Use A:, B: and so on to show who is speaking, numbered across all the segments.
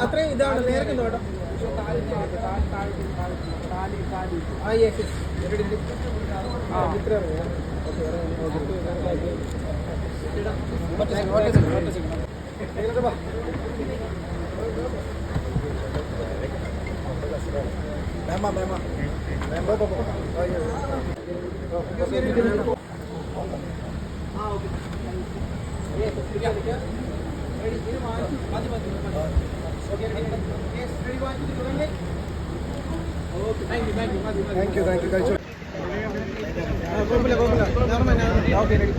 A: അത്രയും ഇതാണ് നേരെ നോട്ടോ. ആ യെസ് താങ്ക് യു കഴിച്ചു. കുഴപ്പമില്ല okay ready.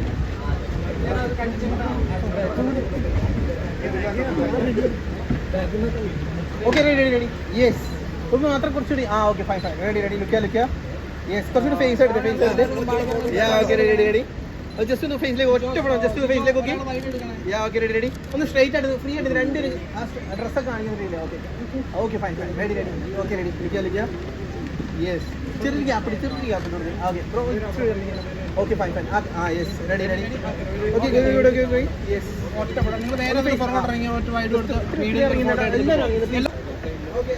A: Okay ready yes. ഒന്ന് മാത്രം കുറച്ചുകൂടി ഓക്കെ ഫൈൻ റെഡി ലുക്കുക യെസ്. കുറച്ചുകൂടി ഫേസ് എടുത്ത് ഓക്കെ റെഡി. ജസ്റ്റ് ഒന്ന് ഫേസിലേക്ക് ഒറ്റപ്പെടാം. ജസ്റ്റ് ഒന്ന് ഫേസിലേക്ക് ഓക്കെ ഓക്കെ റെഡി. ഒന്ന് സ്ട്രൈറ്റ് ആയിട്ട് ഫ്രീ ആയിട്ട് രണ്ട് ഡ്രസ്സൊക്കെ കാണിക്കുന്നില്ല. Okay fine ready okay ready ലുക്കുക യെസ്. ചെറിയ gap okay bro okay fine yes ready okay yes. ഒറ്റപ്പെടാം. നിങ്ങൾ നേരെ പുറകോട്ട് ഇറങ്ങി ഒറ്റ വൈഡ് കൊടുത്ത് വീഡിയോ ഇറങ്ങി ഓക്കെ